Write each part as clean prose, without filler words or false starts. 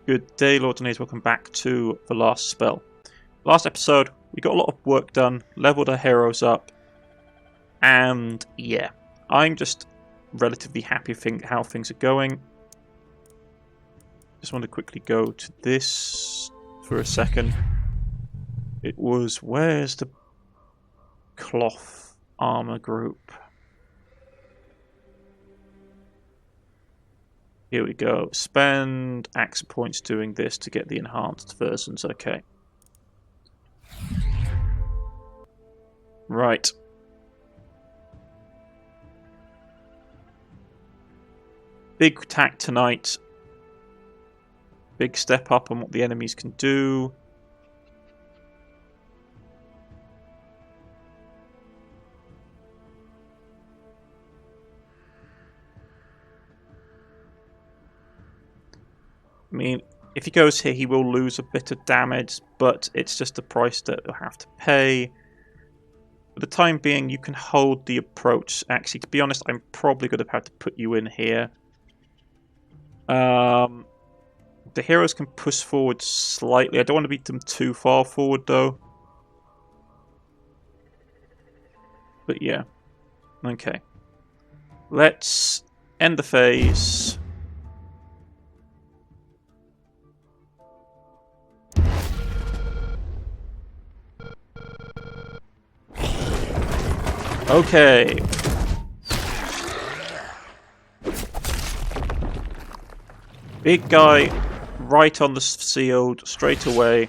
Good day, Lords and Ladies. Welcome back to the last spell. Last episode, we got a lot of work done, leveled our heroes up, and yeah, I'm just relatively happy how things are going. Just want to quickly go to this for a second. It was, where's the cloth armor group? Here we go. Spend axe points doing this to get the enhanced versions. Okay. Right. Big attack tonight. Big step up on what the enemies can do. I mean, if he goes here, he will lose a bit of damage, but it's just a price that he'll have to pay. For the time being, you can hold the approach. Actually, to be honest, I'm probably going to have to put you in here. The heroes can push forward slightly. I don't want to beat them too far forward, though. But yeah. Okay. Let's end the phase. Okay. Big guy right on the shield straight away.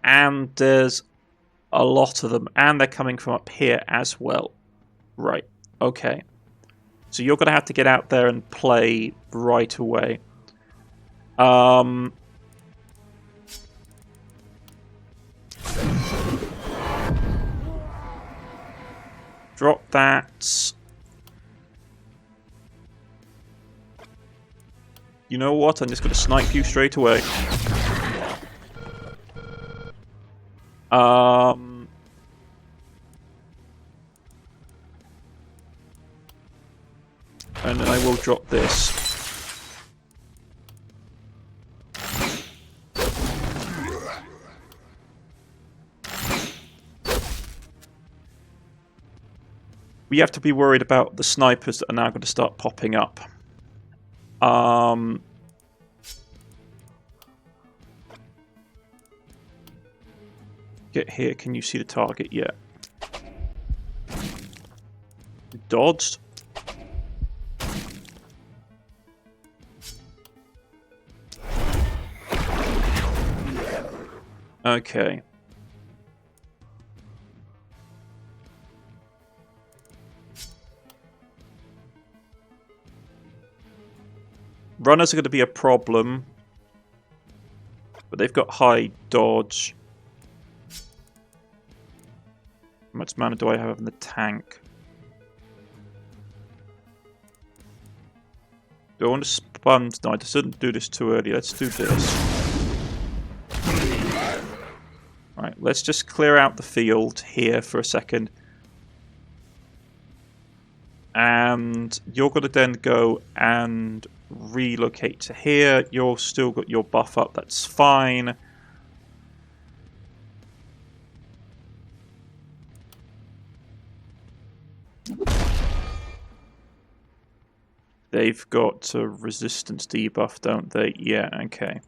And there's a lot of them. And they're coming from up here as well. Right. Okay. So you're going to have to get out there and play right away. Drop that. You know what? I'm just going to snipe you straight away. And then I will drop this. We have to be worried about the snipers that are now going to start popping up. Get here. Can you see the target yet? Dodged. Okay. Runners are going to be a problem, but they've got high dodge. How much mana do I have in the tank? Do I want to sponge? No, I just didn't do this too early. Let's do this. Right, let's just clear out the field here for a second. And you're going to then go and relocate to here. You've still got your buff up. That's fine. They've got a resistance debuff, don't they? Yeah, okay.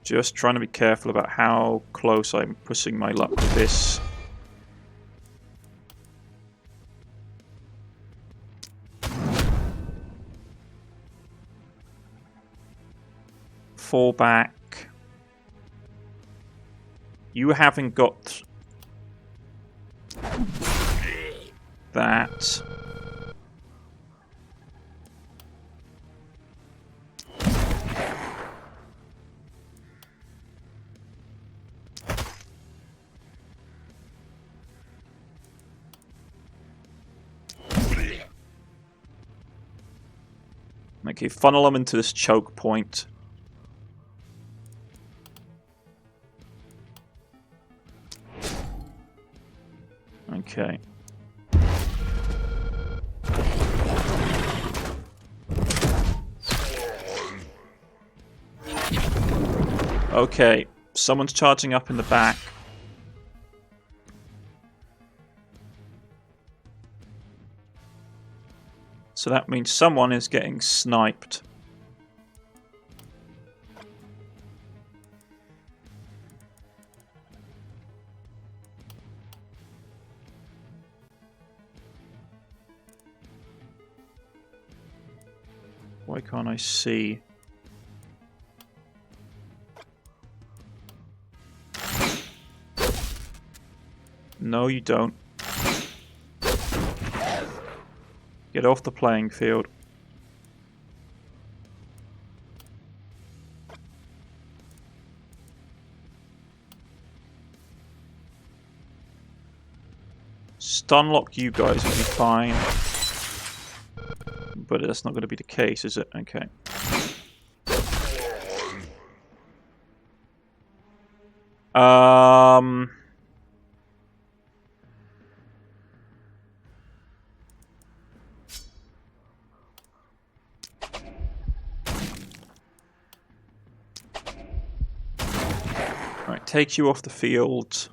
Just trying to be careful about how close I'm pushing my luck with this. Fall back. You haven't got that. Okay, funnel them into this choke point. Okay. Okay, someone's charging up in the back. So that means someone is getting sniped. Why can't I see? No, you don't. Get off the playing field. Stunlock you guys will be fine. But that's not going to be the case, is it? Okay. Right, take you off the field.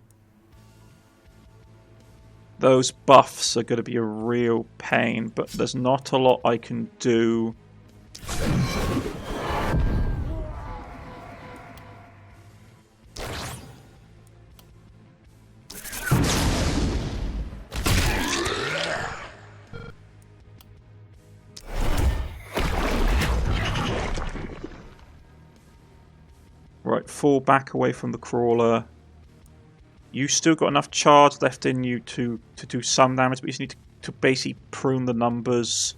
Those buffs are going to be a real pain, but there's not a lot I can do. Right, fall back away from the crawler. You still got enough charge left in you to do some damage, but you just need to basically prune the numbers.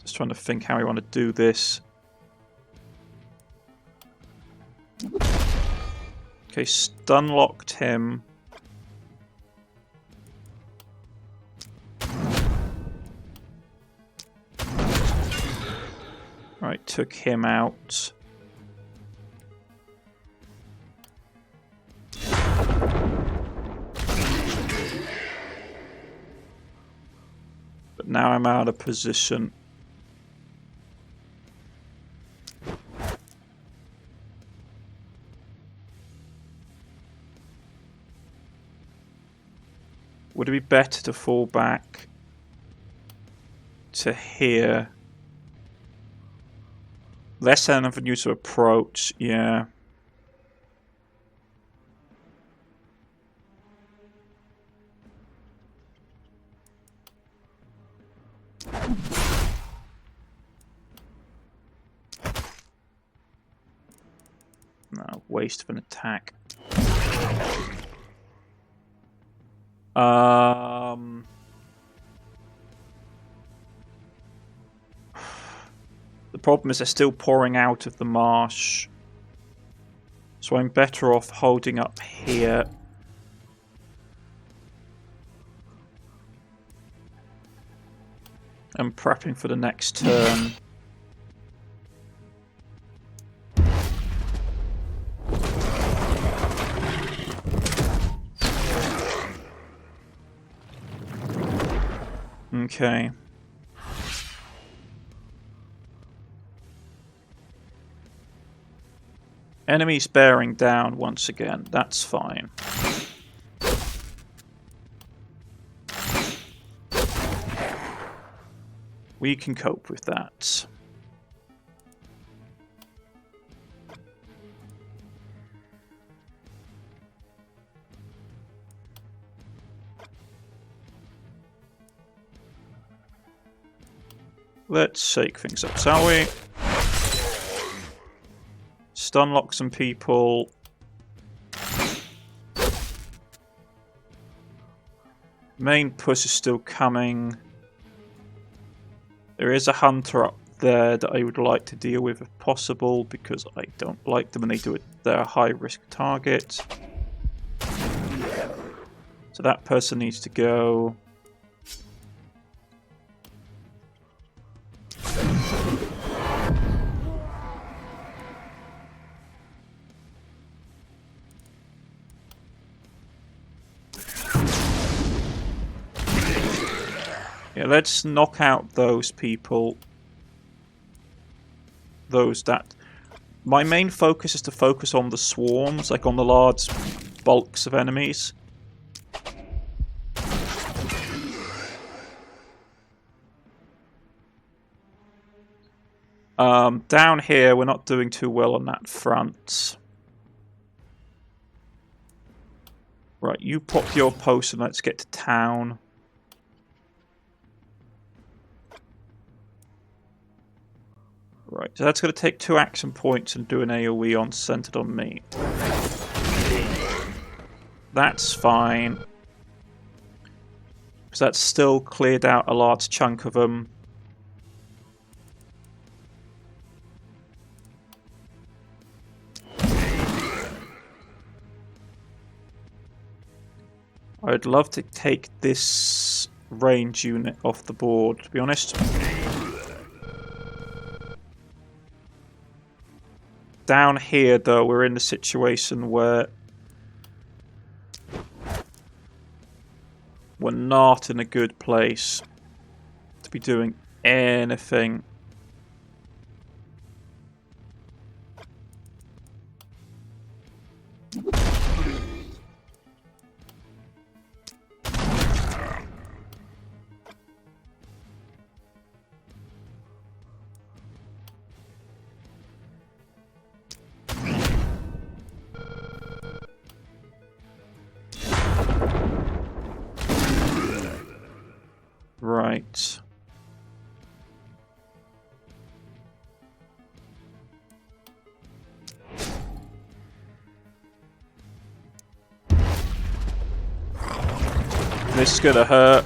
Just trying to think how we want to do this. Okay, stun locked him. Right, took him out. But now I'm out of position. Would it be better to fall back to here? Less avenue to approach, yeah. No, waste of an attack. The problem is they're still pouring out of the marsh. So I'm better off holding up here. And prepping for the next turn. Okay. Enemies bearing down once again. That's fine. We can cope with that. Let's shake things up, shall we? Stun lock some people. Main push is still coming. There is a hunter up there that I would like to deal with if possible, because I don't like them when they're a high risk target. So that person needs to go. Yeah, let's knock out those people. My main focus is to focus on the swarms, like on the large bulks of enemies. Down here, we're not doing too well on that front. Right, you pop your post and let's get to town. Right, so that's going to take 2 action points and do an AoE on centered on me. That's fine. Because that's still cleared out a large chunk of them. I'd love to take this range unit off the board, to be honest. Down here, though, we're in the situation where we're not in a good place to be doing anything. Right. This is gonna hurt.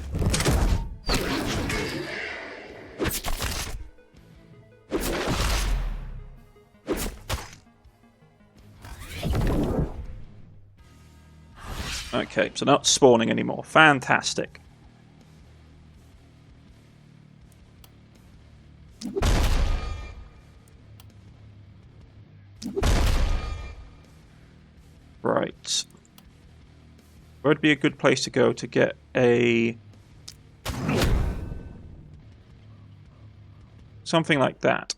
Okay, so not spawning anymore. Fantastic. Right. Where would be a good place to go to get a... something like that.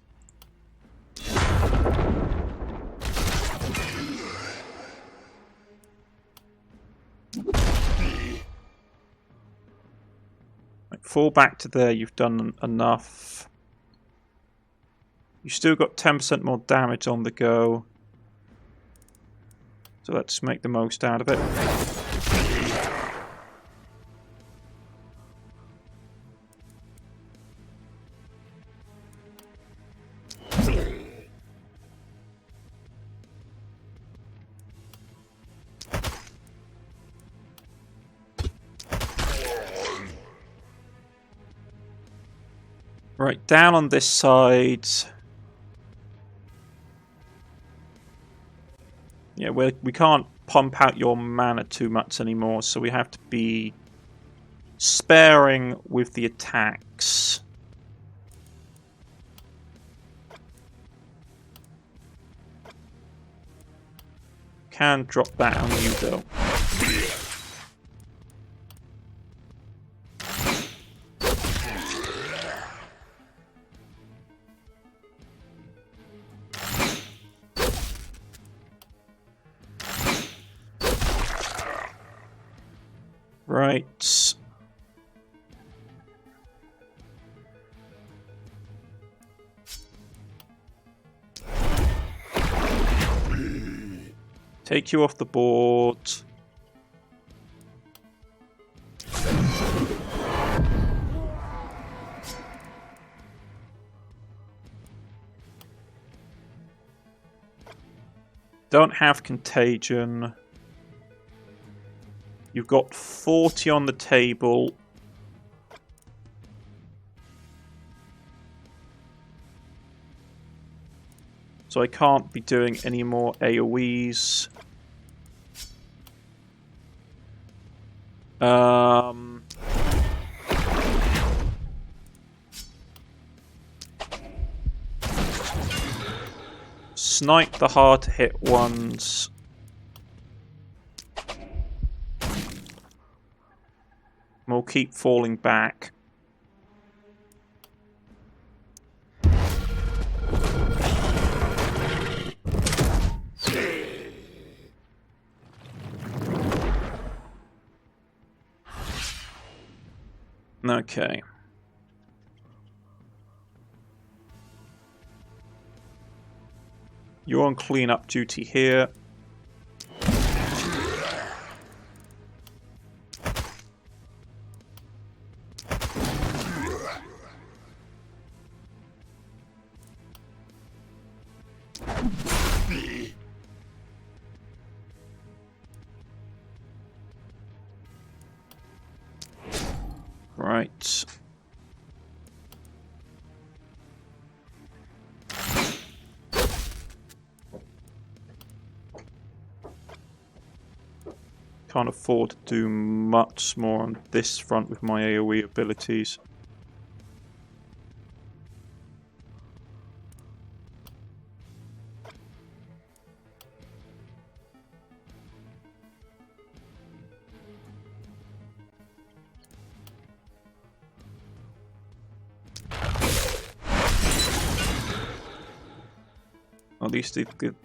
Right, fall back to there, you've done enough. You've still got 10% more damage on the go. So let's make the most out of it. Right, down on this side. Yeah, we can't pump out your mana too much anymore, so we have to be sparing with the attacks. Can drop that on you though. Right. Take you off the board. Don't have contagion. You've got 40 on the table. So I can't be doing any more AoEs. Snipe the hard to hit ones. We'll keep falling back. Okay. You're on cleanup duty here. Right. Can't afford to do much more on this front with my AoE abilities. At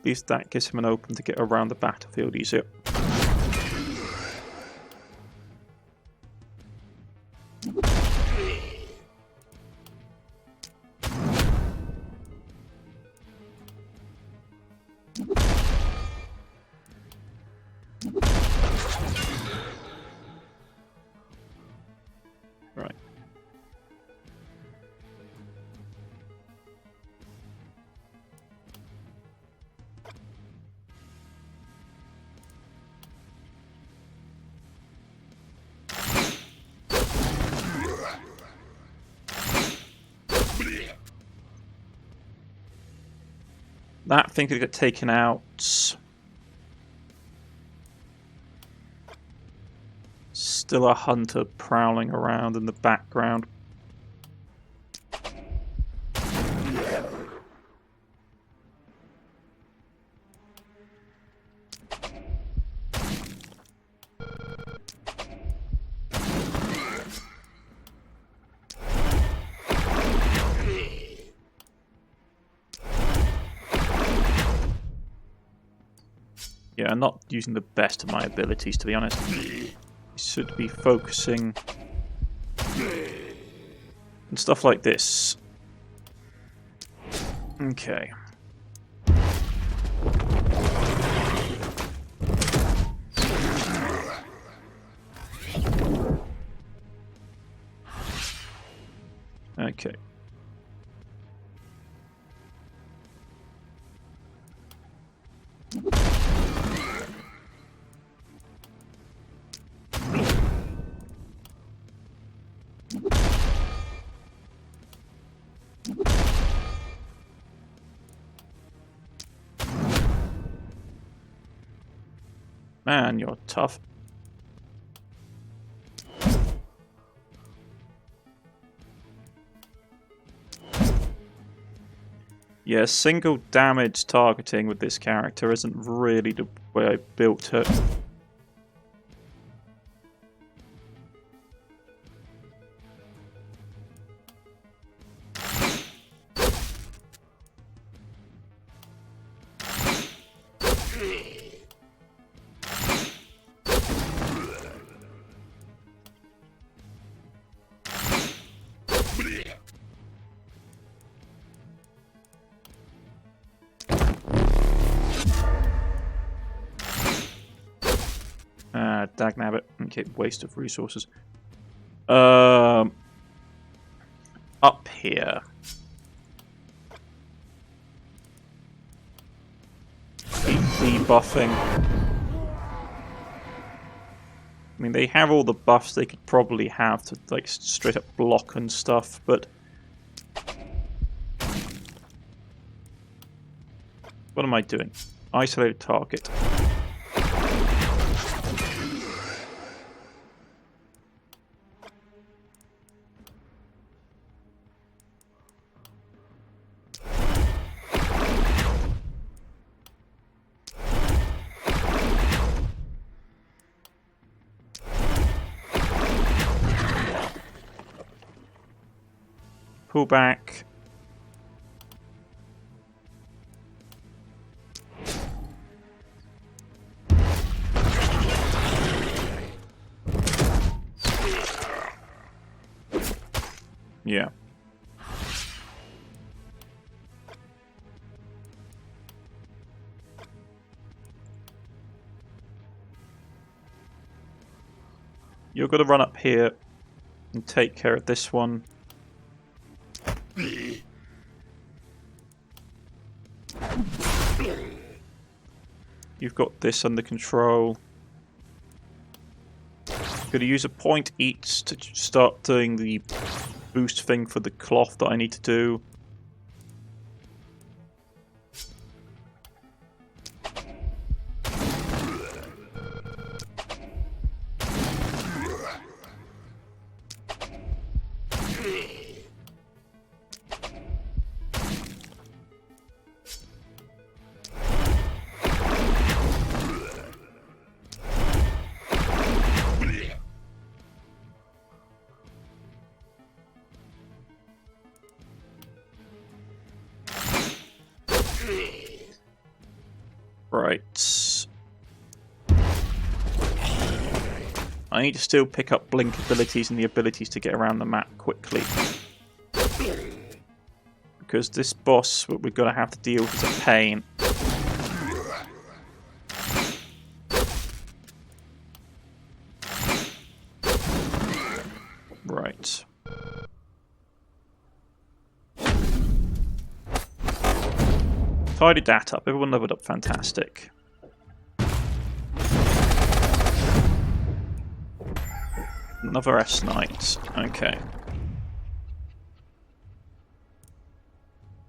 least that gives him an open to get around the battlefield easier. Right. That thing could get taken out. Still a hunter prowling around in the background. Yeah, I'm not using the best of my abilities, to be honest. Should be focusing and stuff like this. Okay. Okay. Man, you're tough. Yeah, single damage targeting with this character isn't really the way I built it. Dagnabbit. Okay, waste of resources. Up here. Keep debuffing. I mean, they have all the buffs they could probably have to, like, straight up block and stuff, but... What am I doing? Isolated target. Pull back. Yeah. You're going to run up here and take care of this one. You've got this under control. Going to use a point each to start doing the boost thing for the cloth that I need to do. Right. I need to still pick up blink abilities and the abilities to get around the map quickly. Because this boss, what we're going to have to deal with, is a pain. Right. Tidied that up. Everyone leveled up fantastic. Another S-Knight. Okay.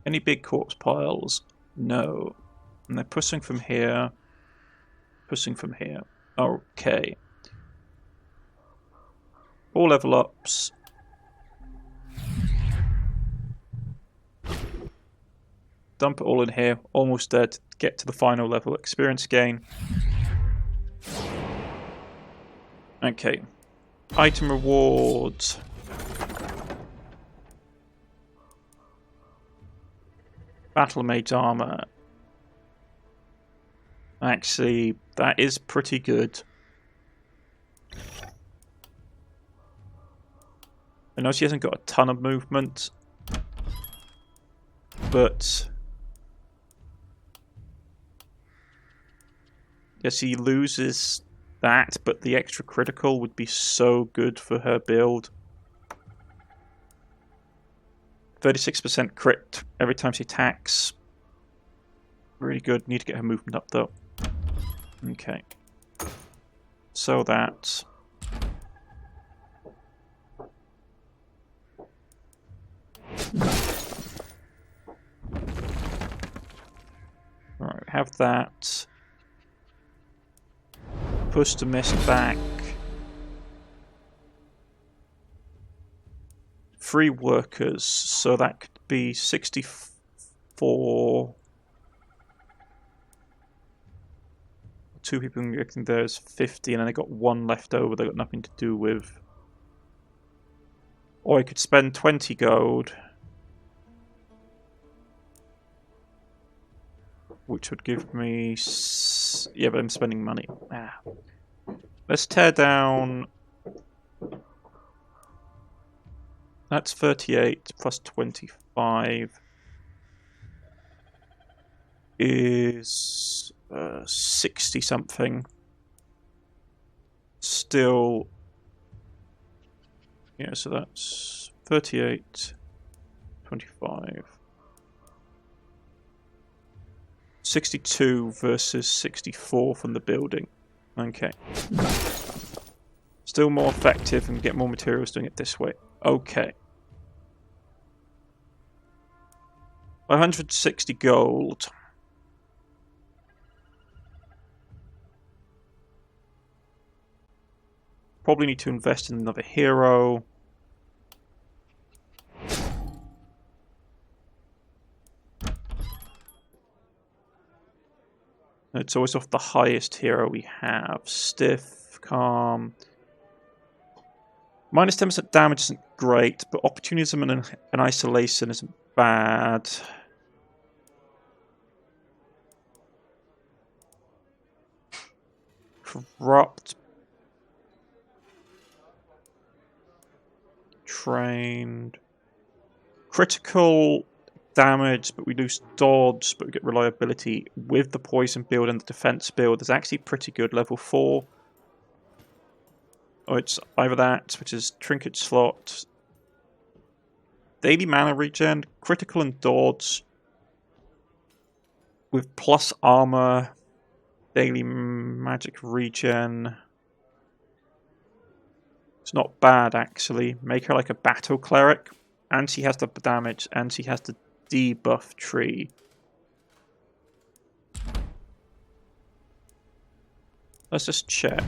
Any big corpse piles? No. And they're pushing from here. Pushing from here. Okay. 4 level ups. Dump it all in here. Almost there to get to the final level experience gain. Okay. Item rewards. Battle Mage armor. Actually, that is pretty good. I know she hasn't got a ton of movement, but yes, he loses that, but the extra critical would be so good for her build. 36% crit every time she attacks. Really good. Need to get her movement up though. Okay. So that. Alright, have that. Push the mist back. 3 workers, so that could be 64. 2 people working there is 50, and then I got 1 left over they got nothing to do with. Or I could spend 20 gold, which would give me... Yeah, but I'm spending money. Ah. Let's tear down... That's 38 plus 25 is 60 something. Still, yeah, so that's 38, 25. 62 versus 64 from the building. Okay. Still more effective and get more materials doing it this way. Okay. 560 gold. Probably need to invest in another hero. It's always off the highest hero we have. Stiff, calm. Minus 10% damage isn't great, but opportunism and isolation isn't bad. Corrupt. Trained. Critical damage, but we lose dodge, but we get reliability with the poison build and the defense build. Is actually pretty good. Level 4. Oh, it's either that, which is trinket slot, daily mana regen, critical and dodge, with plus armor, daily magic regen. It's not bad actually. Make her like a battle cleric, and she has the damage, and she has the debuff tree. Let's just check.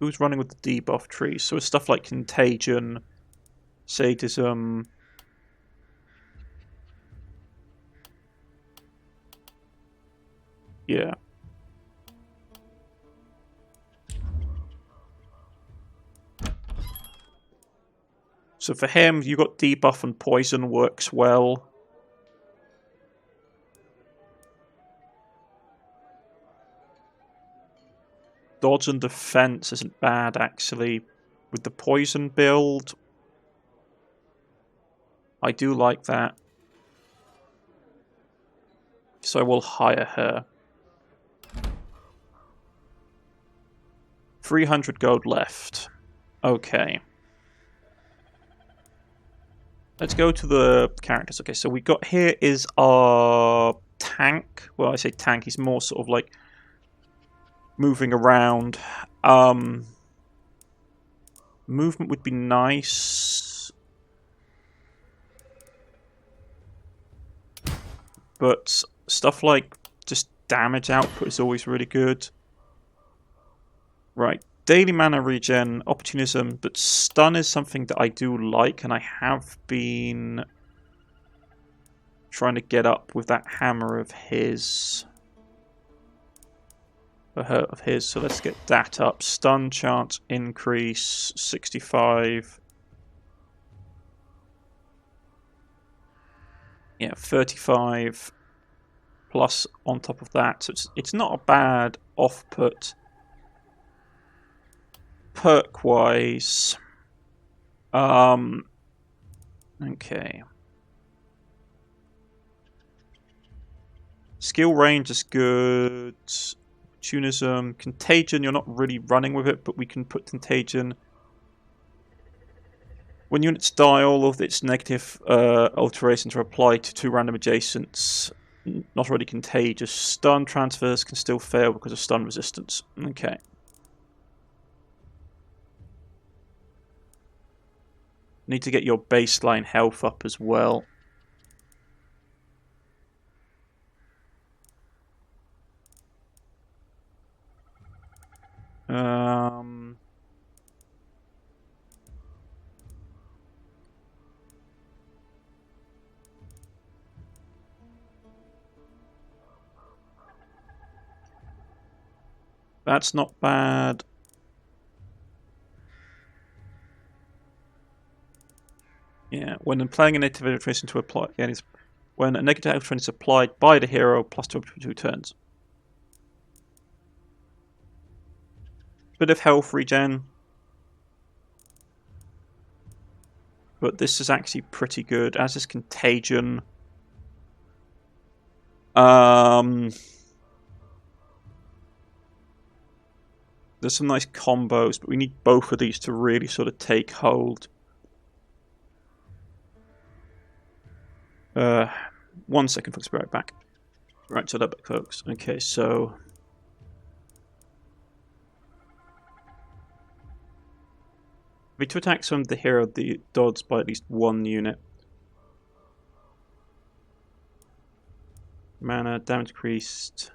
Who's running with the debuff tree? So it's stuff like Contagion, Sadism. Yeah. So for him, you got debuff and poison works well. Dodge and defense isn't bad actually. With the poison build, I do like that. So I will hire her. 300 gold left. Okay. Let's go to the characters. Okay, so we got here is our tank. Well, I say tank, he's more sort of like moving around. Movement would be nice. But stuff like just damage output is always really good. Right. Daily mana regen, opportunism, but stun is something that I do like, and I have been trying to get up with that hammer of his. Of his, so let's get that up. Stun chance increase 65. Yeah, 35 plus on top of that. So it's not a bad off-put. Perk-wise, okay. Skill range is good. Opportunism, Contagion, you're not really running with it, but we can put Contagion. When units die, all of its negative alterations are applied to 2 random adjacents. Not already contagious. Stun transfers can still fail because of stun resistance. Okay. Need to get your baseline health up as well. That's not bad. Yeah, when playing a negative illustration to apply, again, when a negative illustration is applied by the hero, plus 2 turns. Bit of health regen, but this is actually pretty good. As is Contagion. There's some nice combos, but we need both of these to really sort of take hold. Uh, 1 second, folks. Be right back. Right, so that back, folks. Okay, so we to attack some of the hero the dodds by at least 1 unit. Mana, damage increased.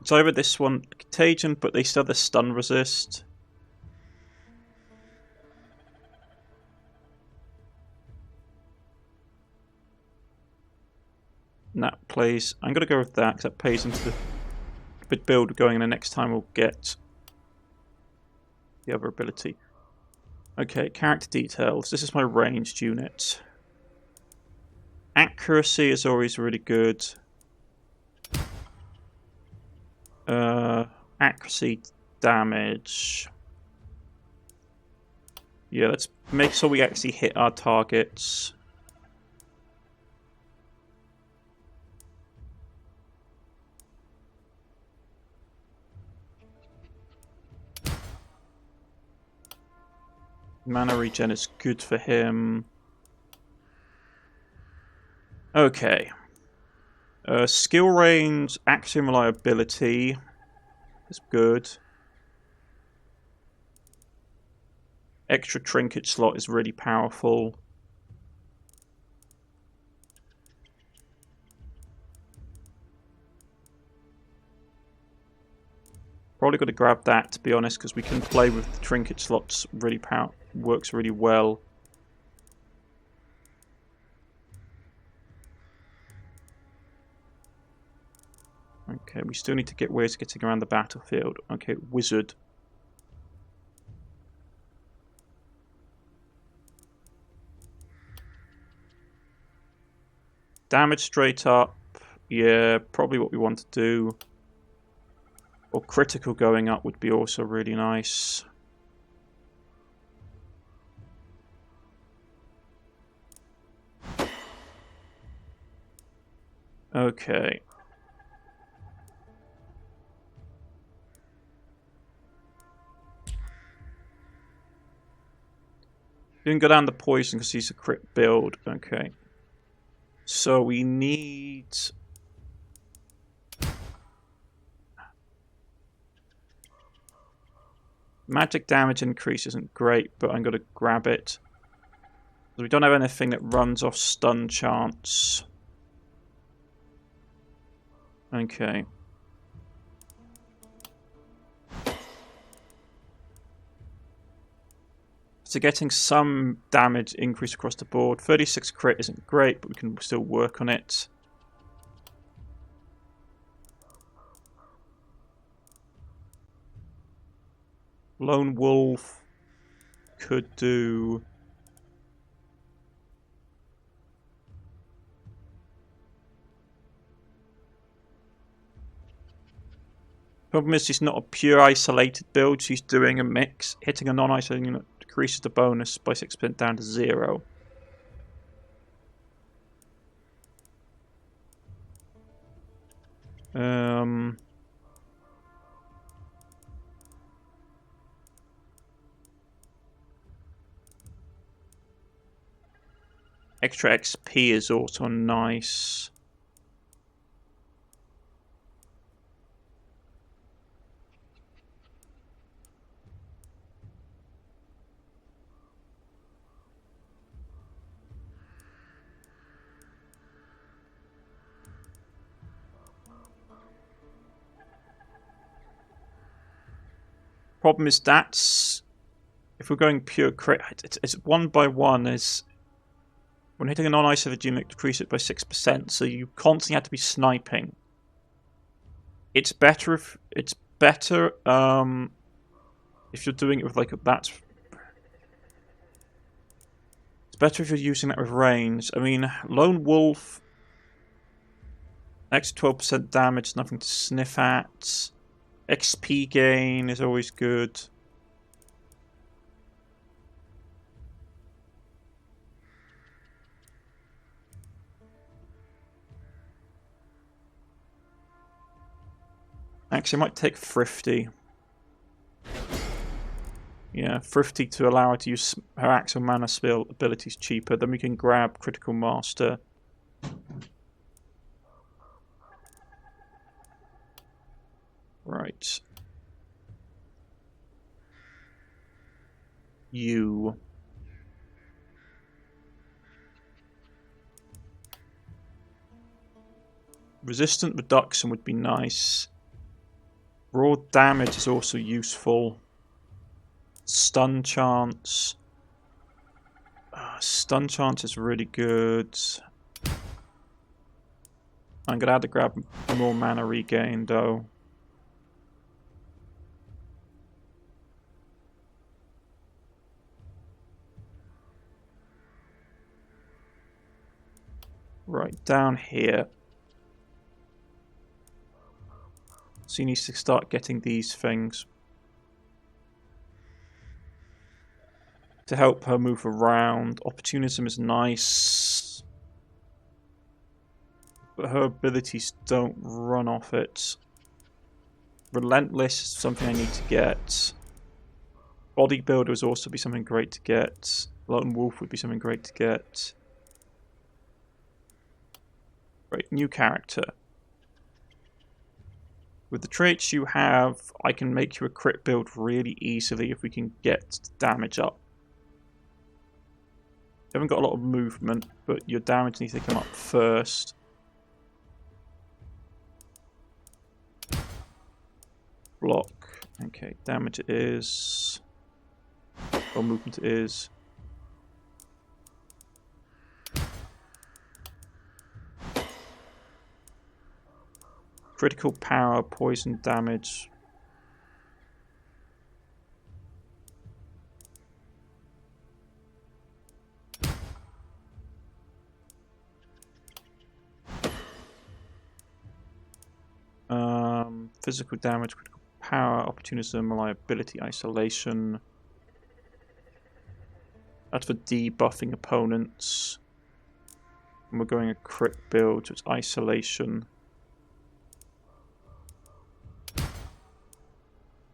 It's over this one, Contagion, but they still have the stun resist. And that plays. I'm going to go with that because that plays into the build going, and the next time we'll get the other ability. Okay, character details. This is my ranged unit. Accuracy is always really good. Accuracy, damage. Yeah, let's make sure we actually hit our targets. Mana regen is good for him. Okay. Skill range, axiom reliability is good. Extra trinket slot is really powerful. Probably got to grab that, to be honest, because we can play with the trinket slots. Really works really well. Okay, we still need to get ways of getting around the battlefield. Okay, wizard. Damage straight up. Yeah, probably what we want to do. Or critical going up would be also really nice. Okay. Didn't go down the poison because he's a crit build. Okay. So we need... Magic damage increase isn't great, but I'm going to grab it. We don't have anything that runs off stun chance. Okay. So getting some damage increase across the board. 36 crit isn't great, but we can still work on it. Lone Wolf could do... Problem is, she's not a pure isolated build. She's doing a mix. Hitting a non-isolated unit decreases the bonus by 6% down to 0. Extra XP is also nice. Problem is that's if we're going pure crit, it's 1 by 1 is when hitting a non-isolated unit, decrease it by 6%. So you constantly have to be sniping. It's better if you're doing it with like that. It's better if you're using that with range. I mean, Lone Wolf, extra 12% damage, nothing to sniff at. XP gain is always good. Actually, I might take Thrifty. Yeah, Thrifty to allow her to use her Axe and Mana spell abilities cheaper. Then we can grab Critical Master. Right. You. Resistant reduction would be nice. Raw damage is also useful. Stun chance. Stun chance is really good. I'm gonna have to grab more mana regain though. Right, down here. So he needs to start getting these things to help her move around. Opportunism is nice, but her abilities don't run off it. Relentless is something I need to get. Bodybuilder would also be something great to get. Lone Wolf would be something great to get. Right, new character. With the traits you have, I can make you a crit build really easily if we can get damage up. You haven't got a lot of movement, but your damage needs to come up first. Block. Okay, damage it is. Or movement it is. Critical power, poison damage. Physical damage, critical power, opportunism, reliability, isolation. That's for debuffing opponents. And we're going a crit build, so it's isolation.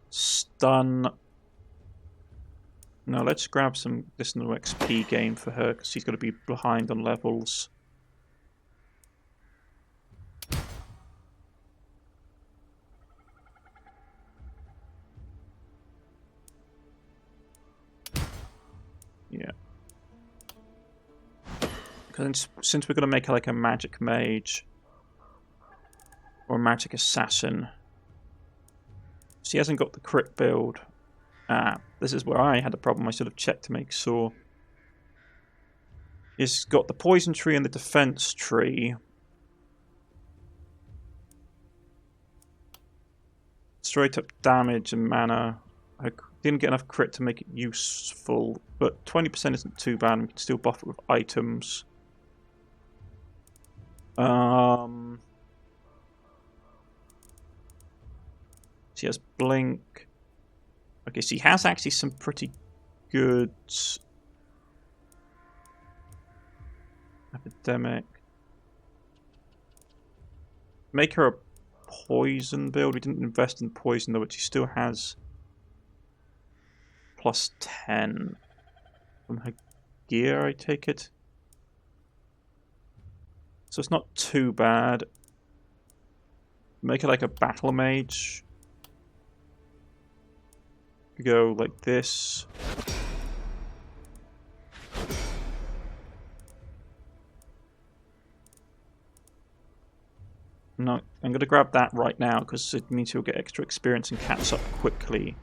Stun. No, let's grab some additional XP gain for her because she's going to be behind on levels. Yeah. Because since we're going to make her like a magic mage or a magic assassin, she hasn't got the crit build. This is where I had a problem. I should have checked to make sure. It's got the poison tree and the defense tree. Straight up damage and mana. I didn't get enough crit to make it useful, but 20% isn't too bad. We can still buff it with items. She has blink. Okay, she has actually some pretty good epidemic. Make her a poison build. We didn't invest in poison though, but she still has +10 from her gear, I take it. So it's not too bad. Make it like a battle mage. Go like this. No, I'm going to grab that right now because it means he'll get extra experience and catch up quickly.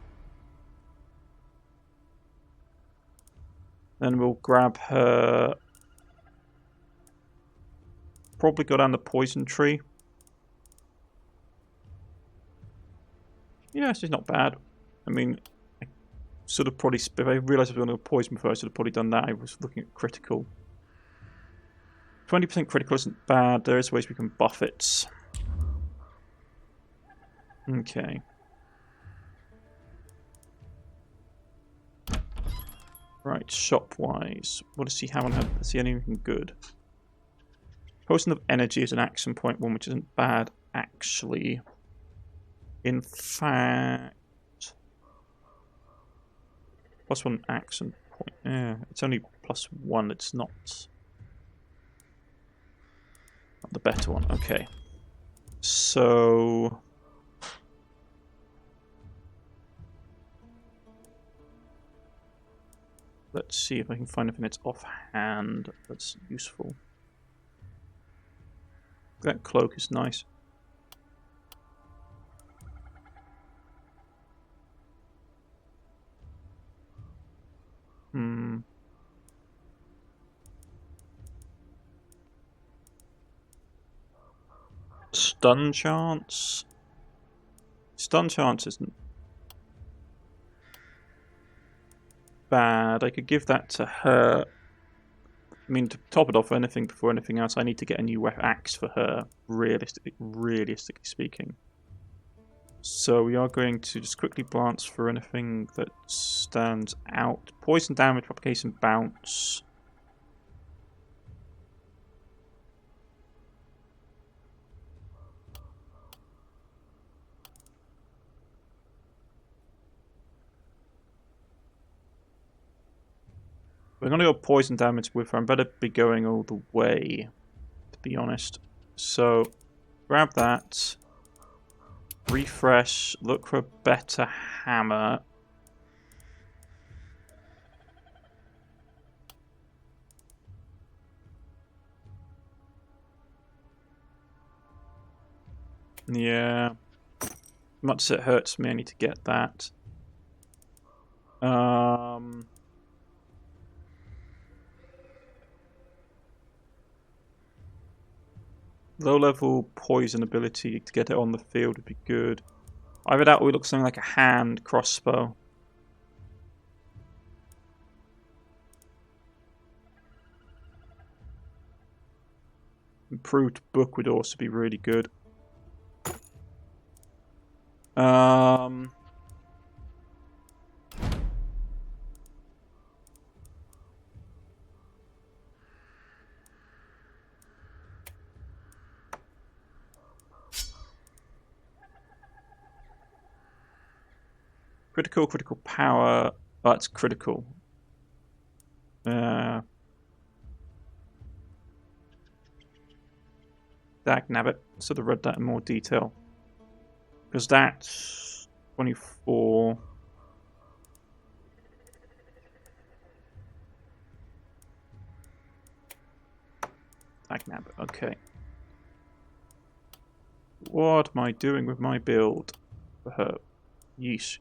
Then we'll grab her. Probably go down the poison tree. Yeah, she's not bad. I mean, I should have probably, if I realised I was going to poison before, I should have probably done that. I was looking at critical. 20% critical isn't bad. There is ways we can buff it. Okay. Right, shop-wise. What does he have on her? Does he have anything good? Potion of Energy is an action point one, which isn't bad, actually. In fact, +1 accent point. Yeah, it's only +1. It's not the better one. Okay. So let's see if I can find anything that's offhand that's useful. That cloak is nice. Stun chance? Stun chance isn't bad. I could give that to her. I mean, to top it off anything before anything else, I need to get a new axe for her, realistically speaking. So we are going to just quickly glance for anything that stands out. Poison damage, propagation, bounce. We're going to go poison damage with her. I better be going all the way, to be honest. So, grab that. Refresh. Look for a better hammer. Yeah. Much as it hurts me, I need to get that. Low-level poison ability to get it on the field would be good. Either that or we look something like a hand crossbow. Improved book would also be really good. Critical power. That's critical. Dagnabbit. So I read that in more detail. Because that's 24. Dagnabbit, okay. What am I doing with my build for her? Yeesh.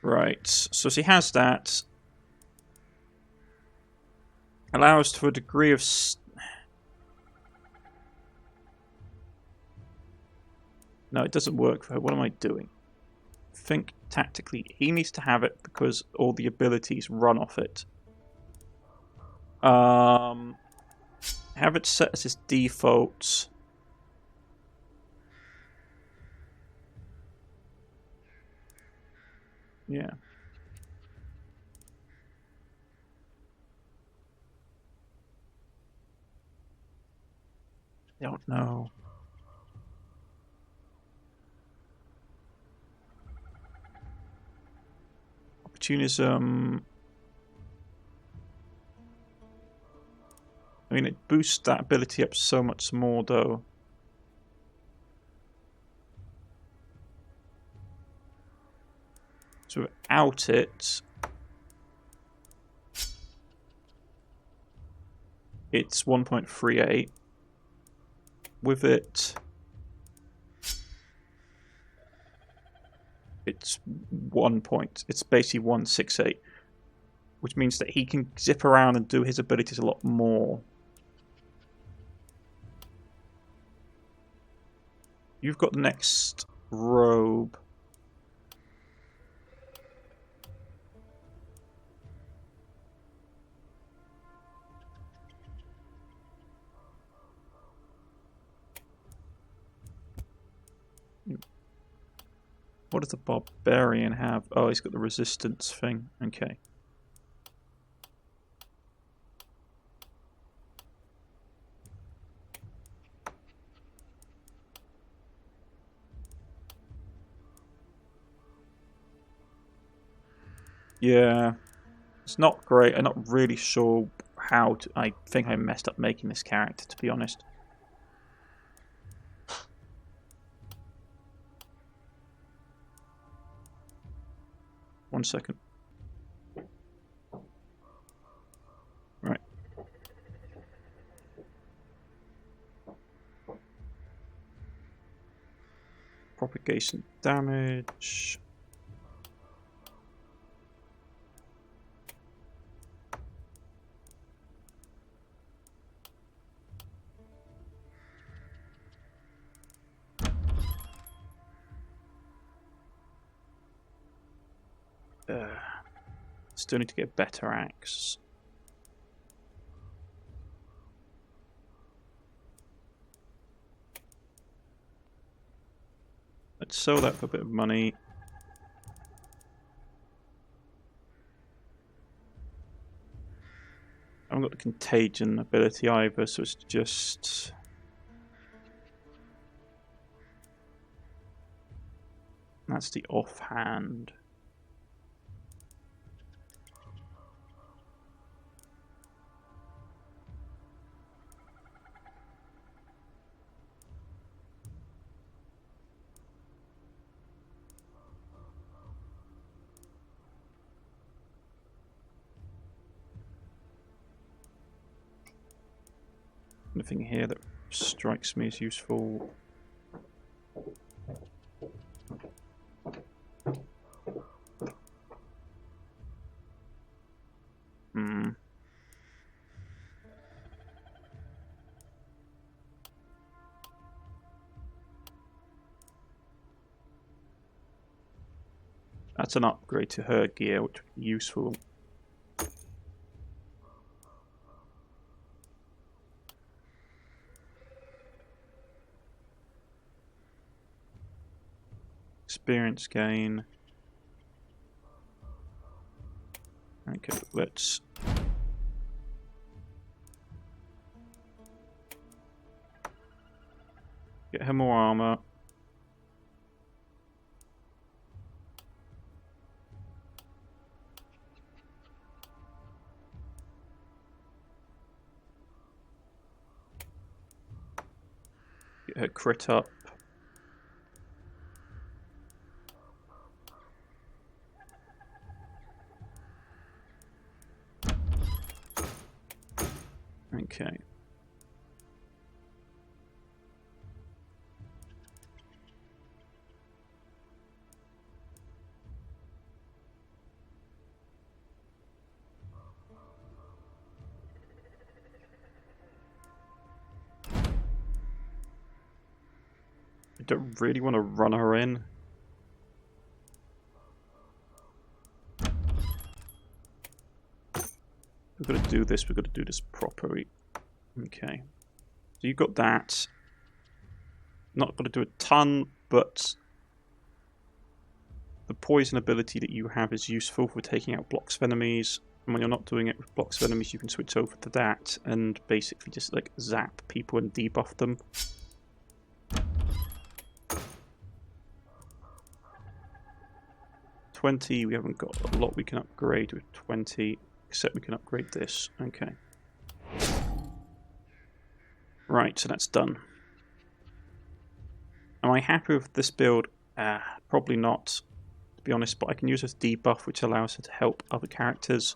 Right, so she has that. Allows to a degree of... No, it doesn't work for her. What am I doing? Think tactically. He needs to have it because all the abilities run off it. Have it set as his default. Yeah. I don't know. Opportunism. I mean, it boosts that ability up so much more, though. So without it, it's 1.38. With it, it's 1 point. It's basically 168, which means that he can zip around and do his abilities a lot more. You've got the next robe. What does the barbarian have? Oh, he's got the resistance thing. Okay. Yeah, it's not great. I'm not really sure how to... I think I messed up making this character, to be honest. One second. Right. Propagation damage. Still need to get a better axe. Let's sell that for a bit of money. I haven't got the contagion ability either, so it's just... That's the offhand. Nothing here that strikes me as useful. That's an upgrade to her gear, which would be useful. Experience gain. Okay, let's... get her more armor. Get her crit up. Okay. I don't really want to run her in. We've got to do this. We've got to do this properly. Okay. So you've got that. Not going to do a ton, but the poison ability that you have is useful for taking out blocks of enemies. And when you're not doing it with blocks of enemies, you can switch over to that and basically just like zap people and debuff them. We haven't got a lot we can upgrade with 20, except we can upgrade this. Okay. Right, so that's done. Am I happy with this build? Probably not, to be honest, but I can use this debuff, which allows her to help other characters.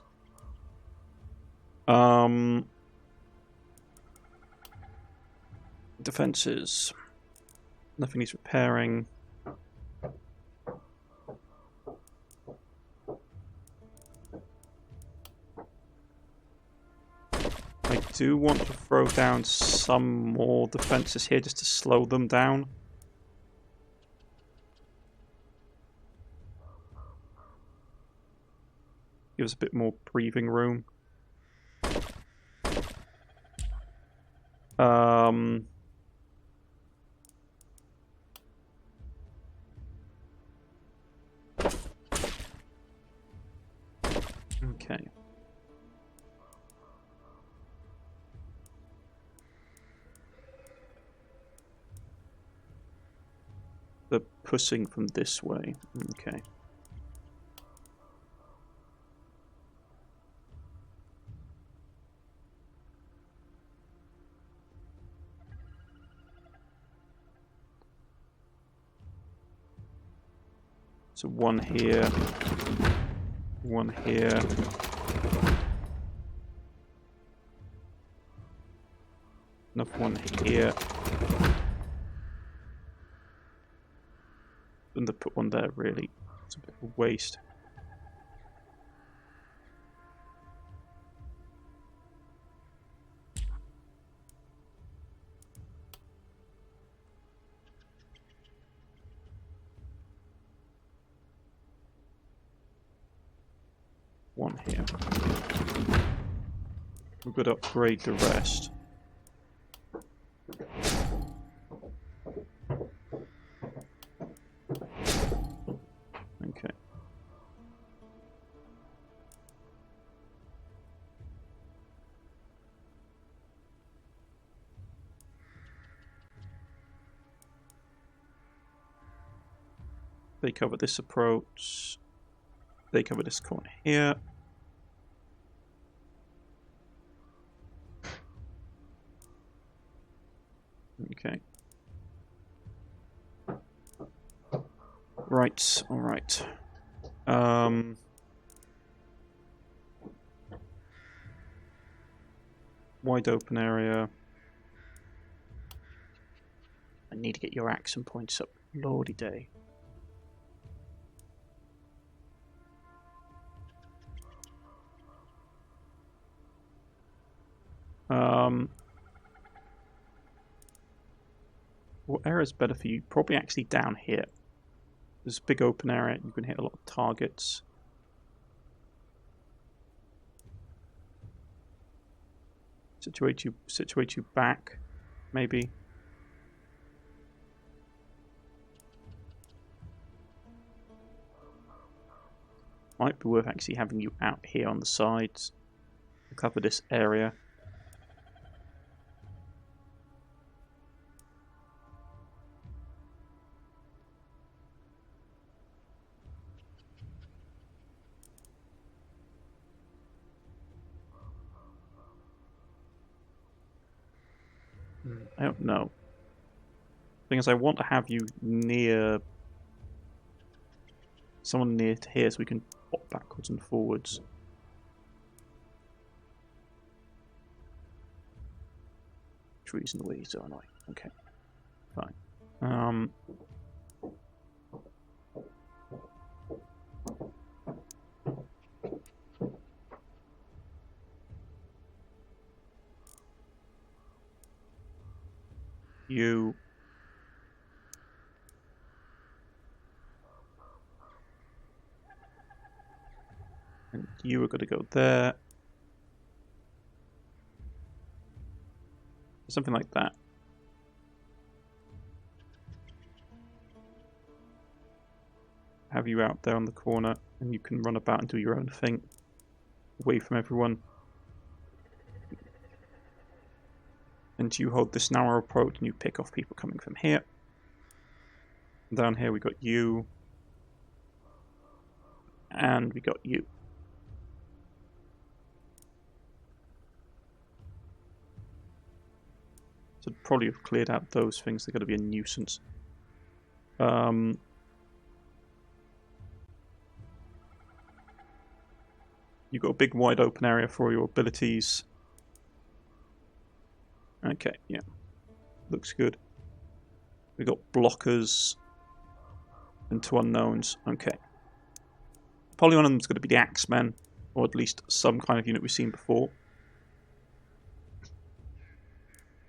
Defenses. Nothing needs repairing. I do want to throw down some more defenses here just to slow them down. Give us a bit more breathing room. Okay. They're pushing from this way. Okay. So one here. One here. Another one here. And to put one there, really. It's a bit of a waste. One here. We've got to upgrade the rest. Okay. They cover this approach. They cover this corner here. Okay. Right, alright. Wide open area. I need to get your action points up. Lordy day. What area is better for you? Probably actually down here. There's a big open area. You can hit a lot of targets. Situate you back, maybe. Might be worth actually having you out here on the sides to cover this area. I don't know. Thing is, I want to have you near someone near to here so we can pop backwards and forwards. Trees in the way, so annoying. Okay, fine. You. And you are going to go there. Something like that. Have you out there on the corner and you can run about and do your own thing. Away from everyone. And you hold this narrow approach and you pick off people coming from here. Down here we got you. And we got you. So probably have cleared out those things. They're going to be a nuisance. You've got a big wide open area for your abilities. Okay, yeah. Looks good. We've got blockers and 2 unknowns. Okay. Probably one of them is going to be the Axemen, or at least some kind of unit we've seen before.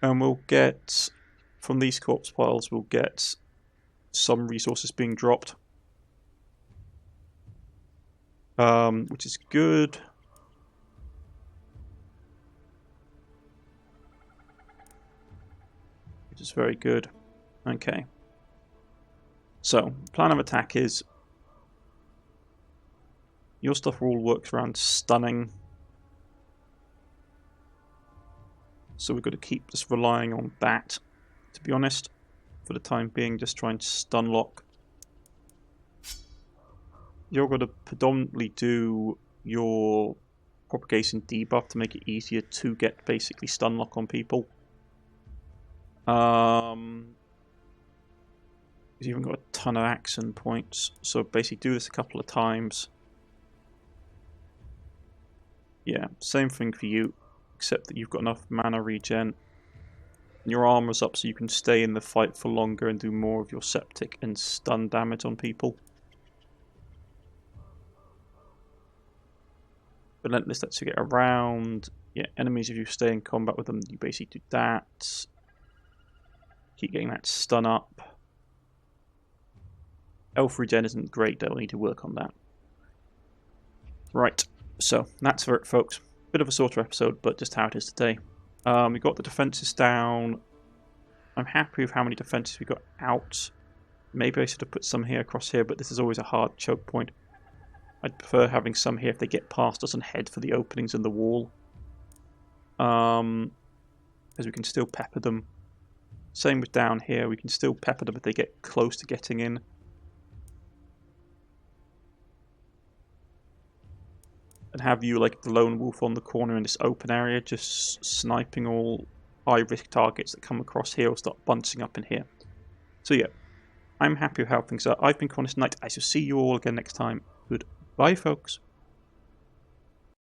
And we'll get, from these corpse piles, we'll get some resources being dropped. Which is good. Which is very good. Okay. So, plan of attack is your stuff all works around stunning. So we've got to keep just relying on that, to be honest. For the time being, just try and stun lock. You're going to predominantly do your propagation debuff to make it easier to get basically stun lock on people. He's even got a ton of action points, so basically do this a couple of times. Yeah, same thing for you, except that you've got enough mana regen. And your armor's up so you can stay in the fight for longer and do more of your septic and stun damage on people. Relentless lets you get around. Yeah, enemies, if you stay in combat with them, you basically do that. Keep getting that stun up. Elf regen isn't great though, I need to work on that. Right, so that's for it, folks. Bit of a shorter episode, but just how it is today. We got the defences down. I'm happy with how many defences we got out. Maybe I should have put some here across here, but this is always a hard choke point. I'd prefer having some here if they get past us and head for the openings in the wall. Because we can still pepper them. Same with down here, we can still pepper them if they get close to getting in. And have you like the lone wolf on the corner in this open area, just sniping all high-risk targets that come across here or start bunching up in here. So yeah, I'm happy with how things are. I've been Cornish-knight. I shall see you all again next time. Goodbye, folks.